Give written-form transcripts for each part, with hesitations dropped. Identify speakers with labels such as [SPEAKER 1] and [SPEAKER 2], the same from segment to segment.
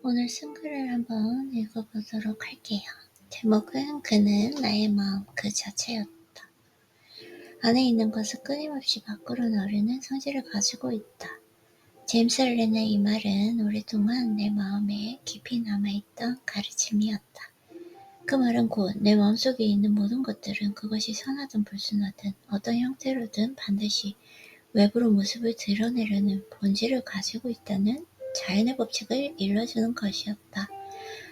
[SPEAKER 1] 오늘 쓴 글을 한번 읽어보도록 할게요. 제목은 그는 나의 마음 그 자체였다. 안에 있는 것을 끊임없이 밖으로 나르는 성질을 가지고 있다. 제임스 앨런의 이 말은 오랫동안 내 마음에 깊이 남아있던 가르침이었다. 그 말은 곧 내 마음속에 있는 모든 것들은 그것이 선하든 불순하든 어떤 형태로든 반드시 외부로 모습을 드러내려는 본질을 가지고 있다는 자연의 법칙을 일러주는 것이었다.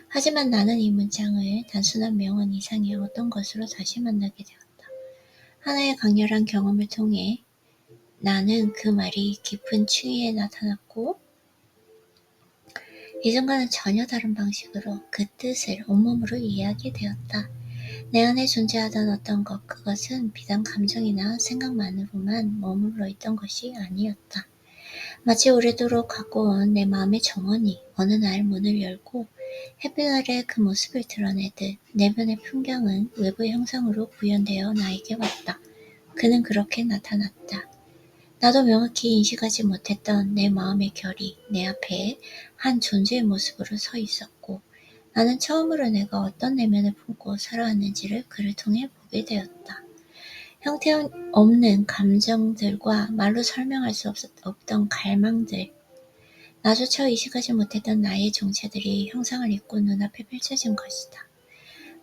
[SPEAKER 1] 하지만 나는 이 문장을 단순한 명언 이상의 어떤 것으로 다시 만나게 되었다. 하나의 강렬한 경험을 통해 나는 그 말이 깊은 추위에 나타났고 이전과는 전혀 다른 방식으로 그 뜻을 온몸으로 이해하게 되었다. 내 안에 존재하던 어떤 것, 그것은 비단 감정이나 생각만으로만 머물러 있던 것이 아니었다. 마치 오래도록 갖고 온 내 마음의 정원이 어느 날 문을 열고 햇빛 아래 그 모습을 드러내듯 내면의 풍경은 외부의 형상으로 구현되어 나에게 왔다. 그는 그렇게 나타났다. 나도 명확히 인식하지 못했던 내 마음의 결이 내 앞에 한 존재의 모습으로 서 있었고 나는 처음으로 내가 어떤 내면을 품고 살아왔는지를 그를 통해 보게 되었다. 형태없는 감정들과 말로 설명할 수 없던 갈망들, 나조차 의식하지 못했던 나의 정체들이 형상을 입고 눈앞에 펼쳐진 것이다.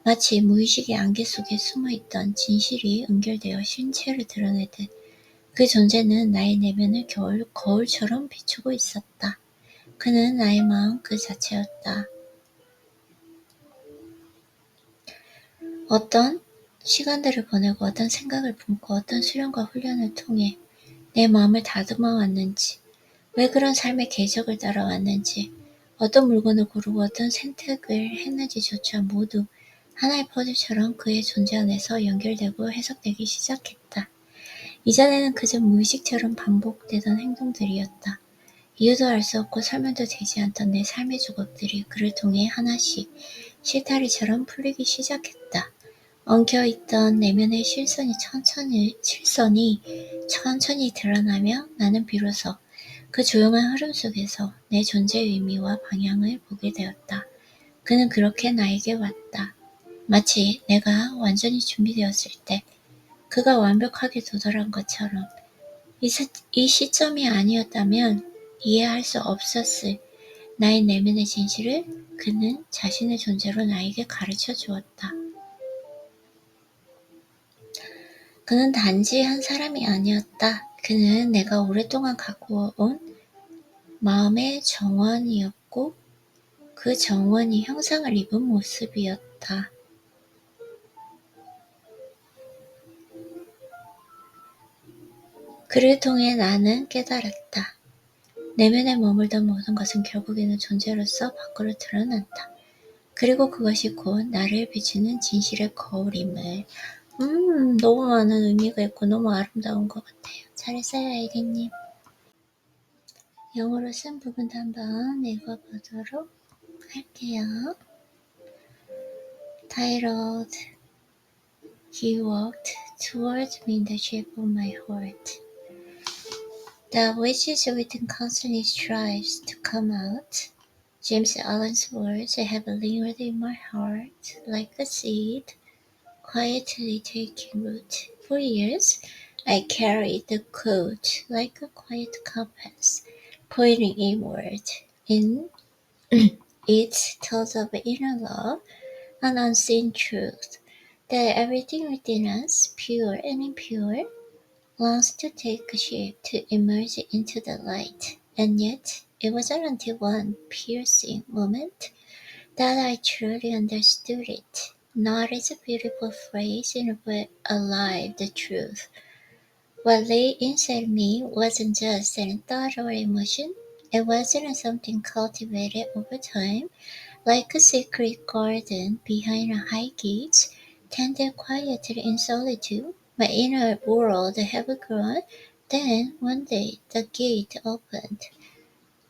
[SPEAKER 1] 마치 무의식의 안개 속에 숨어있던 진실이 연결되어 신체를 드러내듯 그 존재는 나의 내면을 거울처럼 비추고 있었다. 그는 나의 마음 그 자체였다. 어떤 시간들을 보내고 어떤 생각을 품고 어떤 수련과 훈련을 통해 내 마음을 다듬어 왔는지, 왜 그런 삶의 궤적을 따라왔는지, 어떤 물건을 고르고 어떤 선택을 했는지조차 모두 하나의 퍼즐처럼 그의 존재 안에서 연결되고 해석되기 시작했다. 이전에는 그저 무의식처럼 반복되던 행동들이었다. 이유도 알 수 없고 설명도 되지 않던 내 삶의 조각들이 그를 통해 하나씩 실타리처럼 풀리기 시작했다. 엉켜있던 내면의 실선이 천천히 드러나며 나는 비로소 그 조용한 흐름 속에서 내 존재의 의미와 방향을 보게 되었다. 그는 그렇게 나에게 왔다. 마치 내가 완전히 준비되었을 때 그가 완벽하게 도달한 것처럼 이 시점이 아니었다면 이해할 수 없었을 나의 내면의 진실을 그는 자신의 존재로 나에게 가르쳐 주었다. 그는 단지 한 사람이 아니었다. 그는 내가 오랫동안 갖고 온 마음의 정원이었고 그 정원이 형상을 입은 모습이었다. 그를 통해 나는 깨달았다. 내면에 머물던 모든 것은 결국에는 존재로서 밖으로 드러난다. 그리고 그것이 곧 나를 비추는 진실의 거울임을. 너무 많은 의미가 있고 너무 아름다운 것 같아요. 잘했어요, 아이디님. 영어로 쓴 부분도 한번 읽어보도록 할게요. Titled, He walked towards me in the shape of my heart. That which is written constantly strives to come out. James Allen's words have lingered in my heart like a seed, quietly taking root. For years, I carried the quote like a quiet compass, pointing inward. In it tells of inner love, an unseen truth, that everything within us, pure and impure, longs to take shape, to emerge into the light. And yet, it wasn't until one piercing moment that I truly understood it, not as a beautiful phrase, but alive the truth. What lay inside me wasn't just a thought or emotion. It wasn't something cultivated over time, like a secret garden behind a high gate, tended quietly in solitude. My inner world had grown. Then, one day, the gate opened,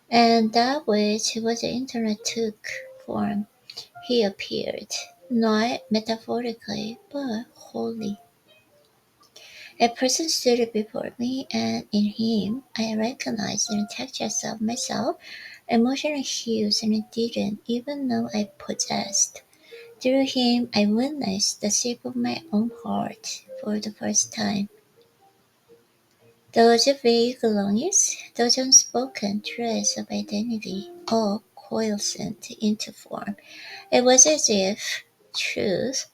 [SPEAKER 1] and that which was the internet took form. He appeared, not metaphorically, but wholly. A person stood before me, and in him I recognized the textures of myself, emotional hues and I didn't even know I possessed. Through him, I witnessed the shape of my own heart for the first time. Those vague longings, those unspoken threads of identity, all coalesced into form. It was as if truth,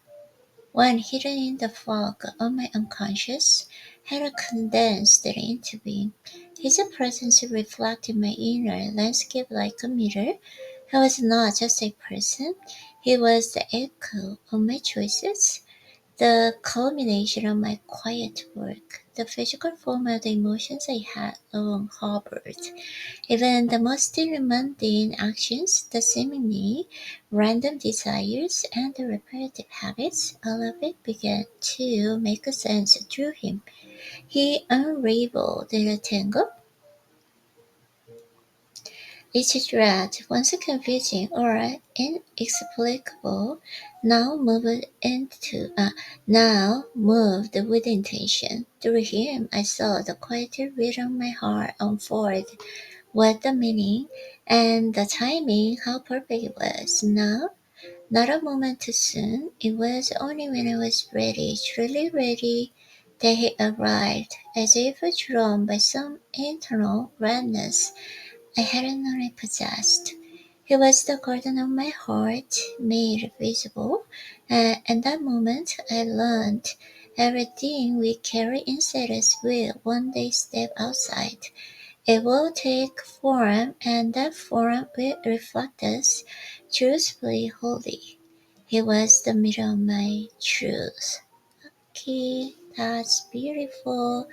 [SPEAKER 1] one hidden in the fog of my unconscious, had condensed into being. His presence reflected my inner landscape like a mirror. He was not just a person, he was the echo of my choices, the culmination of my quiet work, the physical form of the emotions I had long harbored. Even the most mundane actions, the seemingly random desires, and the repetitive habits, all of it began to make sense through him. He unraveled the tangle. Each thread, once confusing or inexplicable, now moved now moved with intention. Through him, I saw the quieter rhythm of my heart unfold, what the meaning and the timing, how perfect it was. Now, not a moment too soon. It was only when I was ready, truly ready, that he arrived, as if drawn by some internal redness I hadn't known I possessed. He was the garden of my heart, made visible, and that moment I learned everything we carry inside us will one day step outside. It will take form, and that form will reflect us truthfully wholly. He was the mirror of my truth. Okay, that's beautiful.